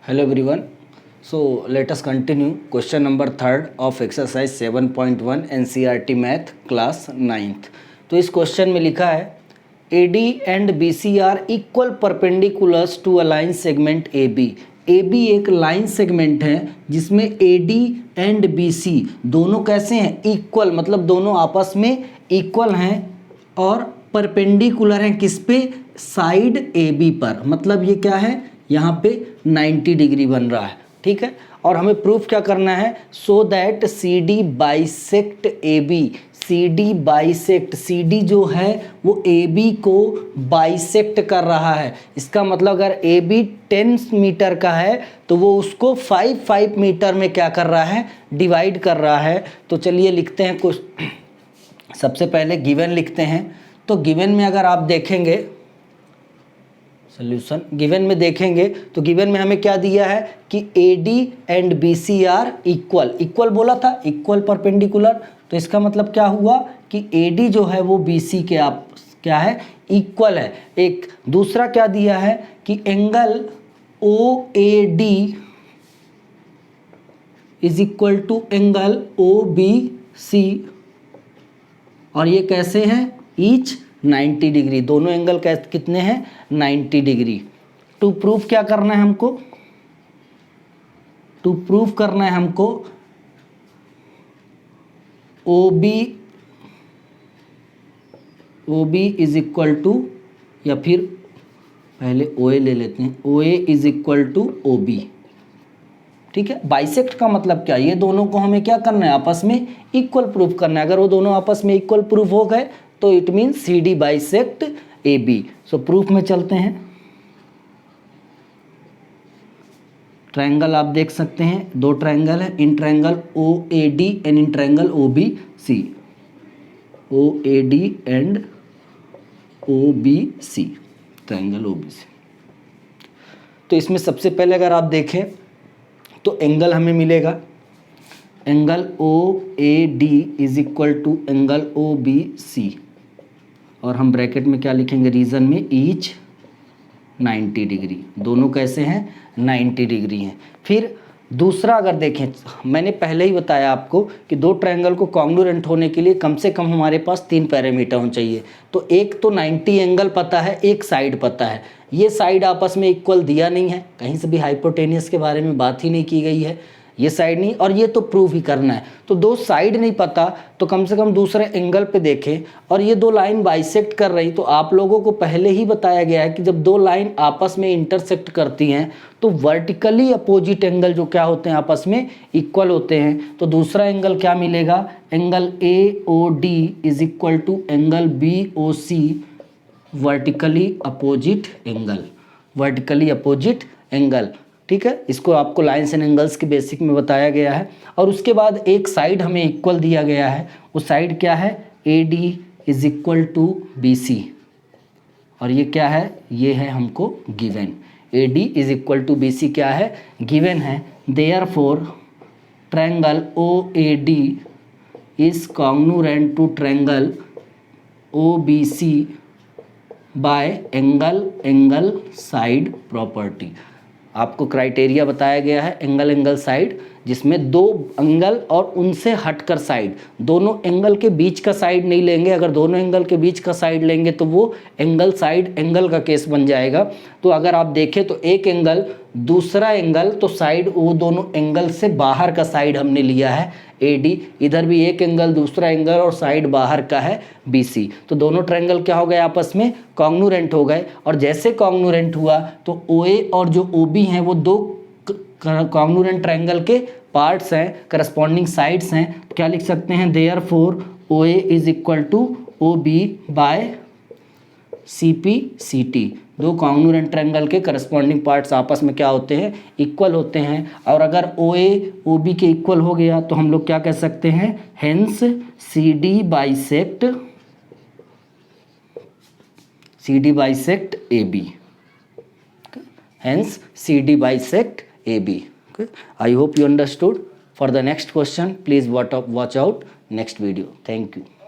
Hello everyone. So let us continue question number 3rd of exercise 7.1 NCERT Math class 9th. तो इस question में लिखा है AD and BC are equal perpendiculars to a line segment AB. AB एक line segment है जिसमें AD and BC दोनों कैसे हैं, इक्वल, मतलब दोनों आपस में इक्वल हैं और परपेंडिकुलर हैं किस पे, साइड AB पर, मतलब ये क्या है, यहाँ पे 90 डिग्री बन रहा है, ठीक है। और हमें प्रूफ क्या करना है, so that CD bisect AB, CD bisect, CD जो है वो AB को बाइसेक्ट कर रहा है। इसका मतलब अगर AB 10 मीटर का है तो वो उसको 5 मीटर में क्या कर रहा है, डिवाइड कर रहा है। तो चलिए लिखते हैं कुछ, सबसे पहले गिवन लिखते हैं। तो गिवन में अगर आप देखेंगे सोल्यूशन, गिवन में देखेंगे तो गिवन में हमें क्या दिया है कि AD and BC are equal, equal बोला था, इक्वल परपेंडिकुलर। तो इसका मतलब क्या हुआ कि AD जो है वो BC के आप क्या है, इक्वल है। एक दूसरा क्या दिया है कि angle OAD is equal to angle OBC, और ये कैसे हैं, ईच 90 डिग्री, दोनों एंगल कितने हैं, 90 डिग्री। टू प्रूफ क्या करना है हमको, टू प्रूफ करना है हमको OB इज इक्वल टू, या फिर पहले OA ले लेते हैं, OA is equal to OB, ठीक है। बाइसेक्ट का मतलब क्या, ये दोनों को हमें क्या करना है, आपस में इक्वल प्रूफ करना है। अगर वो दोनों आपस में इक्वल प्रूफ हो गए तो it means CD bisect AB। So proof में चलते हैं। ट्रायंगल आप देख सकते हैं, दो ट्रायंगल है, in triangle OAD and in triangle OBC, OAD and OBC, triangle OBC। तो इसमें सबसे पहले अगर आप देखें तो एंगल हमें मिलेगा, angle OAD is equal to angle OBC, और हम ब्रैकेट में क्या लिखेंगे, रीजन में ईच 90 डिग्री, दोनों कैसे हैं, 90 डिग्री हैं। फिर दूसरा अगर देखें, मैंने पहले ही बताया आपको कि दो ट्रायंगल को कॉन्ग्रुएंट होने के लिए कम से कम हमारे पास 3 पैरामीटर होने चाहिए। तो एक तो 90 एंगल पता है, एक साइड पता है। ये साइड आपस में इक्वल दिया नहीं है, कहीं से भी हाइपोटेनियस के बारे में बात ही नहीं की गई है, ये साइड नहीं, और ये तो प्रूफ ही करना है। तो दो साइड नहीं पता तो कम से कम दूसरे एंगल पे देखें, और ये दो लाइन बाइसेक्ट कर रही, तो आप लोगों को पहले ही बताया गया है कि जब दो लाइन आपस में इंटरसेक्ट करती हैं तो वर्टिकली अपोजिट एंगल जो क्या होते हैं, आपस में इक्वल होते हैं। तो दूसरा एंगल क्या मिलेगा, angle AOD is equal to angle BOC, vertically opposite angle, vertically opposite angle, ठीक है। इसको आपको लाइन्स एंड एंगल्स के बेसिक में बताया गया है। और उसके बाद एक साइड हमें इक्वल दिया गया है, वो साइड क्या है, AD is equal to BC, और ये क्या है, ये है हमको given, AD is equal to BC क्या है, गिवन है। Therefore triangle OAD is congruent to triangle OBC by angle side property. आपको क्राइटेरिया बताया गया है एंगल साइड, जिसमें दो एंगल और उनसे हटकर साइड, दोनों एंगल के बीच का साइड नहीं लेंगे। अगर दोनों एंगल के बीच का साइड लेंगे तो वो एंगल साइड एंगल का केस बन जाएगा। तो अगर आप देखें तो एक एंगल दूसरा एंगल, तो साइड वो दोनों एंगल से बाहर का साइड हमने लिया है AD, इधर भी एक एंगल दूसरा एंगल और साइड बाहर का है BC। तो दोनों ट्रायंगल क्या हो गए, आपस में कॉन्ग्रुएंट हो गए, और जैसे कॉन्ग्रुएंट हुआ तो OA और जो OB हैं वो दो कॉन्ग्रुएंट ट्रायंगल के पार्ट्स हैं, करस्पॉन्डिंग साइड्स हैं। तो क्या लिख सकते हैं, therefore OA is equal to OB by CP/CT, दो कॉन्ग्रुएंट ट्रायंगल के करस्पॉन्डिंग पार्ट्स आपस में क्या होते हैं, इक्वल होते हैं। और अगर OA OB के इक्वल हो गया तो हम लोग क्या कह सकते हैं, hence CD bisect AB, hence CD bisect AB. Okay, I hope you understood. For the next question, please watch out next video. Thank you.